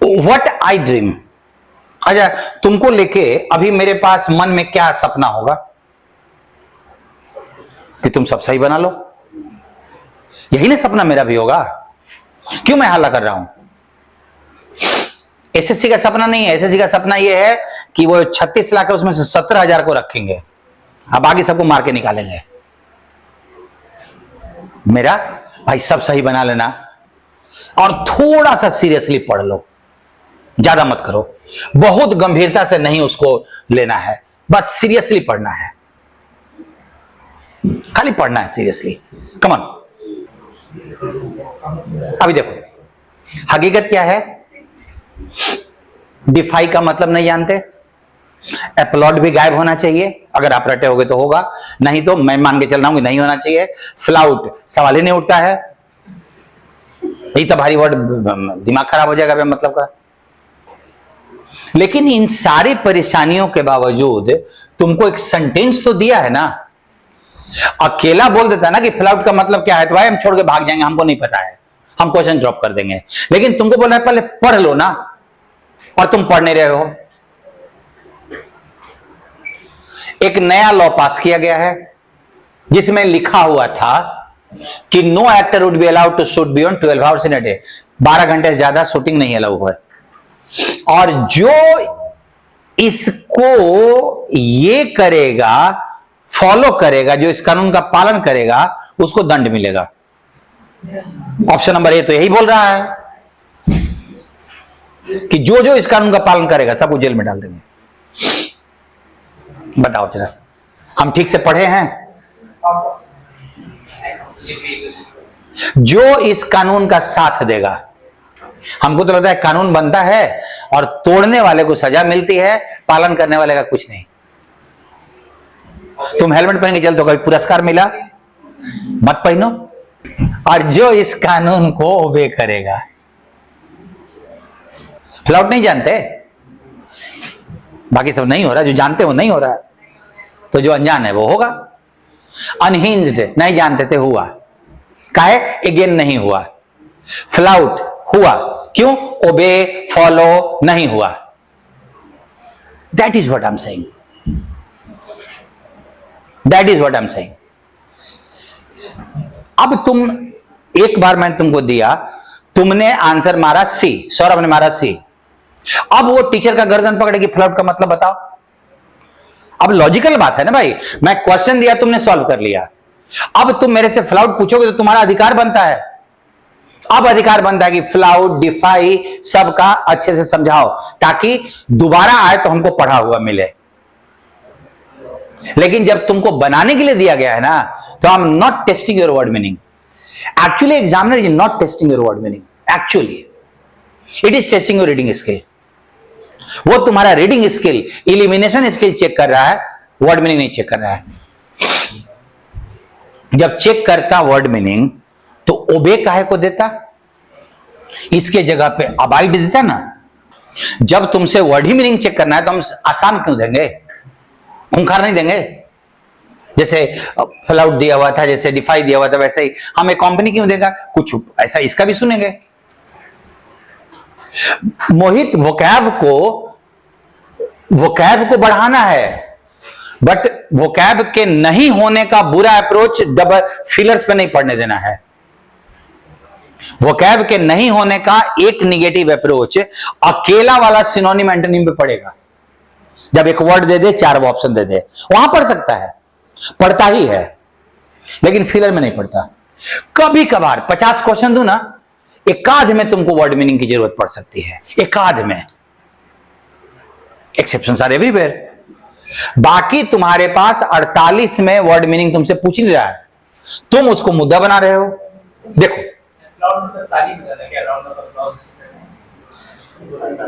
What I dream. अच्छा, तुमको लेके अभी मेरे पास मन में क्या सपना होगा कि तुम सब सही बना लो, यही ना सपना मेरा भी होगा। क्यों मैं हल्ला कर रहा हूं? एसएससी का सपना नहीं है। एसएससी का सपना यह है कि वो 36 लाख है, उसमें से 17,000 को रखेंगे, अब आगे सबको मार के निकालेंगे। मेरा भाई सब सही बना लेना और थोड़ा सा सीरियसली पढ़ लो, ज्यादा मत करो, बहुत गंभीरता से नहीं उसको लेना है, बस सीरियसली पढ़ना है, खाली पढ़ना है सीरियसली। Come on. अभी देखो हकीकत क्या है। डिफाई का मतलब नहीं जानते, अपलॉड भी गायब होना चाहिए, अगर आप रटे होगे तो होगा, नहीं तो मैं मान के चल रहा हूं कि नहीं होना चाहिए। फ्लाउट सवाल ही नहीं उठता है, यही तो भारी वर्ड, दिमाग खराब हो जाएगा मतलब का। लेकिन इन सारी परेशानियों के बावजूद तुमको एक सेंटेंस तो दिया है ना। अकेला बोल देता ना कि फ्लाउट का मतलब क्या है तो भाई हम छोड़ के भाग जाएंगे, हमको नहीं पता है, हम क्वेश्चन ड्रॉप कर देंगे। लेकिन तुमको बोला है पहले पढ़ लो ना, और तुम पढ़ नहीं रहे हो। एक नया लॉ पास किया गया है जिसमें लिखा हुआ था कि no actor would be allowed to shoot beyond 12 hours in a day, 12 घंटे से ज्यादा शूटिंग नहीं अलाउ है। और जो इसको ये करेगा, फॉलो करेगा, जो इस कानून का पालन करेगा, उसको दंड मिलेगा। ऑप्शन नंबर ए तो यही बोल रहा है कि जो जो इस कानून का पालन करेगा सबको जेल में डाल देंगे। बताओ जरा, हम ठीक से पढ़े हैं? जो इस कानून का साथ देगा, हमको तो लगता है कानून बनता है और तोड़ने वाले को सजा मिलती है, पालन करने वाले का कुछ नहीं। तुम हेलमेट पहन के चलते हो, कभी पुरस्कार मिला? मत पहनो। और जो इस कानून को ओबे करेगा, फ्लाउट नहीं जानते, बाकी सब नहीं हो रहा, जो जानते हो नहीं हो रहा, तो जो अनजान है वो होगा। अनहिंज्ड नहीं जानते थे, हुआ, काहे अगेन नहीं हुआ। फ्लाउट हुआ, क्यों? ओबे फॉलो नहीं हुआ। That is what I am saying, that is what I am saying. अब तुम, एक बार मैंने तुमको दिया, तुमने आंसर मारा सी, सौरभ ने मारा सी। अब वो टीचर का गर्दन पकड़ेगी, फ्लाउट का मतलब बताओ। अब लॉजिकल बात है ना भाई, मैं क्वेश्चन दिया, तुमने सॉल्व कर लिया, अब तुम मेरे से फ्लाउट पूछोगे तो तुम्हारा अधिकार बनता है। अब अधिकार बनता है कि फ्लाउट, डिफाई सबका अच्छे से समझाओ, ताकि दोबारा आए तो हमको पढ़ा हुआ मिले। लेकिन जब तुमको बनाने के लिए दिया गया है ना, तो I am not testing your word meaning. Actually examiner is not testing your word meaning, actually it is testing your reading skill. वो तुम्हारा reading skill, elimination skill check कर रहा है, वर्ड मीनिंग नहीं चेक कर रहा है। जब चेक करता वर्ड मीनिंग तो ओबे काहे को देता, इसके जगह पे अबाइड देता ना। जब तुमसे वर्ड ही मीनिंग चेक करना है तो हम आसान क्यों देंगे, खूंखार नहीं देंगे। जैसे फ्लाउट दिया हुआ था, जैसे डिफाई दिया हुआ था, वैसे ही हमें कंपनी क्यों देगा, कुछ ऐसा इसका भी सुनेंगे। मोहित वोकैब को बढ़ाना है, बट वोकैब के नहीं होने का बुरा अप्रोच डबल फिलर्स पे नहीं पढ़ने देना है। वोकैब के नहीं होने का एक निगेटिव अप्रोच अकेला वाला सिनोनिम एंटोनिम पे पड़ेगा। जब एक वर्ड दे दे, 4 ऑप्शन दे दे, वहां पढ़ सकता है, पढ़ता ही है, लेकिन फिलर में नहीं पढ़ता। कभी कभार 50 क्वेश्चन दूं ना, एकाध में तुमको वर्ड मीनिंग की जरूरत पड़ सकती है, एकाध में। Exceptions are everywhere. बाकी तुम्हारे पास 48 में वर्ड मीनिंग तुमसे पूछ नहीं रहा है, तुम उसको मुद्दा बना रहे हो। देखो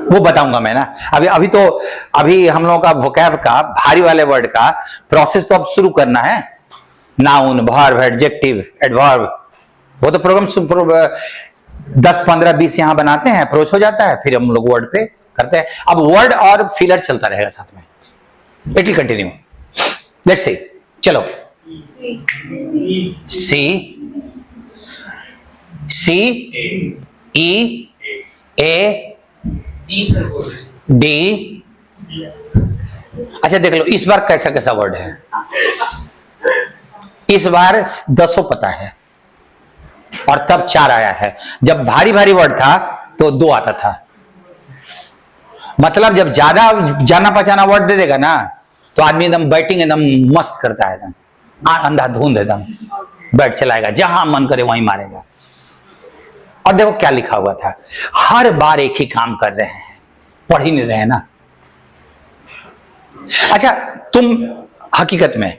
वो बताऊंगा मैं ना, अभी हम लोगों का वोकैब का भारी वाले वर्ड का प्रोसेस तो अब शुरू करना है। नाउन, वर्ब, एडजेक्टिव, एडवर्ब, वो तो प्रोग्राम 10, 15, 20 यहां बनाते हैं, अप्रोच हो जाता है, फिर हम लोग वर्ड पे करते हैं। अब वर्ड और फिलर चलता रहेगा साथ में, it will continue. Let's see, चलो सी, सी, ई, ए, डी। अच्छा देख लो इस बार कैसा कैसा वर्ड है। इस बार 10 पता है और तब 4 आया है। जब भारी भारी वर्ड था तो 2 आता था। मतलब जब ज्यादा जाना पहचाना वर्ड दे देगा ना तो आदमी एकदम बैटिंग एकदम मस्त करता है, एकदम अंधाधुंध एकदम बैट चलाएगा, जहां मन करे वहीं मारेगा। और देखो क्या लिखा हुआ था, हर बार एक ही काम कर रहे हैं, पढ़ ही नहीं रहे ना। अच्छा तुम हकीकत में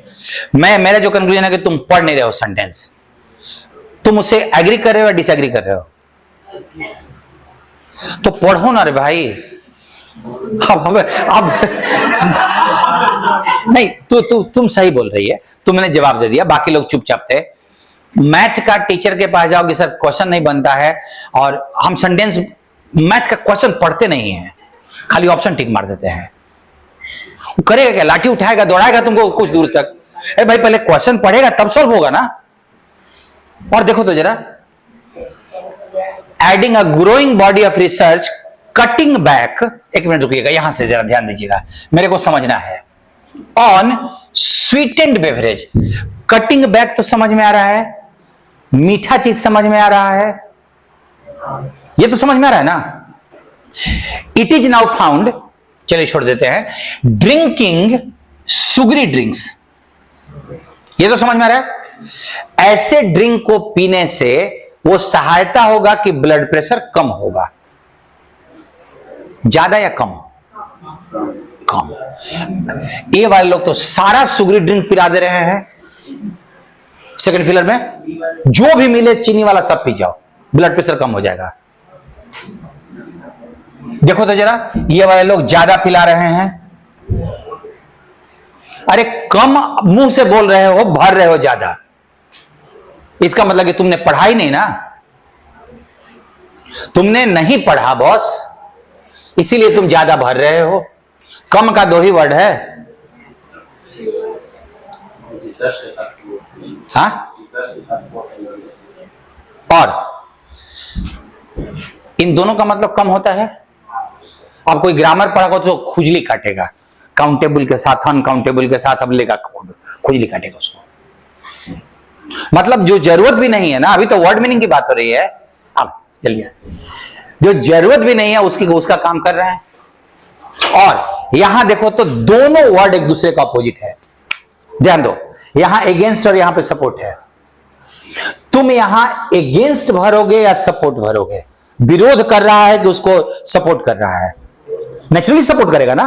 मेरा जो कंक्लूजन है कि तुम पढ़ नहीं रहे हो सेंटेंस, तुम उससे एग्री कर रहे हो या डिसएग्री कर रहे हो? तो पढ़ो ना रे भाई। अब नहीं तुम सही बोल रही है, तुमने जवाब दे दिया, बाकी लोग चुपचाप थे। मैथ का टीचर के पास जाओगे सर क्वेश्चन नहीं बनता है, और हम सेंटेंस मैथ का क्वेश्चन पढ़ते नहीं है, खाली ऑप्शन टिक मार देते हैं। वो करेगा क्या? लाठी उठाएगा, दौड़ाएगा तुमको कुछ दूर तक। अरे भाई पहले क्वेश्चन पढ़ेगा तब सॉल्व होगा ना। और देखो तो जरा, adding a growing body of research cutting back, एक मिनट रुकिएगा, यहां से जरा ध्यान दीजिएगा, मेरे को समझना है। On sweetened beverage, cutting back तो समझ में आ रहा है, मीठा चीज समझ में आ रहा है, ये तो समझ में आ रहा है ना। इट इज नाउ फाउंड, चलिए छोड़ देते हैं, ड्रिंकिंग सुगरी ड्रिंक्स, ये तो समझ में आ रहा है। ऐसे ड्रिंक को पीने से वो सहायता होगा कि ब्लड प्रेशर कम होगा, ज्यादा या कम? कम। ये वाले लोग तो सारा सुगरी ड्रिंक पिला दे रहे हैं सेकंड फिलर में, जो भी मिले चीनी वाला सब पी जाओ, ब्लड प्रेशर कम हो जाएगा। देखो तो जरा, ये वाले लोग ज्यादा पिला रहे हैं। अरे कम मुंह से बोल रहे हो, भर रहे हो ज्यादा, इसका मतलब कि तुमने पढ़ा ही नहीं ना, तुमने नहीं पढ़ा बॉस, इसीलिए तुम ज्यादा भर रहे हो। कम का 2 ही वर्ड है। हाँ, और इन दोनों का मतलब कम होता है। अब कोई ग्रामर पढ़ा तो खुजली काटेगा, काउंटेबल के साथ अनकाउंटेबल के साथ अब लेगा, खुजली काटेगा उसको। मतलब जो जरूरत भी नहीं है ना, अभी तो वर्ड मीनिंग की बात हो रही है। अब चलिए, जो जरूरत भी नहीं है उसका काम कर रहे हैं। और यहां देखो तो दोनों वर्ड एक दूसरे का अपोजिट है, ध्यान दो, यहां अगेंस्ट और यहां पे सपोर्ट है। तुम यहां अगेंस्ट भरोगे या सपोर्ट भरोगे? विरोध कर रहा है कि उसको सपोर्ट कर रहा है? नेचुरली सपोर्ट करेगा ना,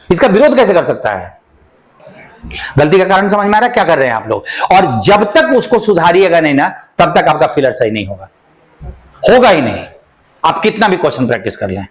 इसका विरोध कैसे कर सकता है? गलती का कारण समझ में आ रहा है क्या कर रहे हैं आप लोग? और जब तक उसको सुधारिएगा नहीं ना, तब तक आपका फिलर सही नहीं होगा, होगा ही नहीं, आप कितना भी क्वेश्चन प्रैक्टिस कर लें।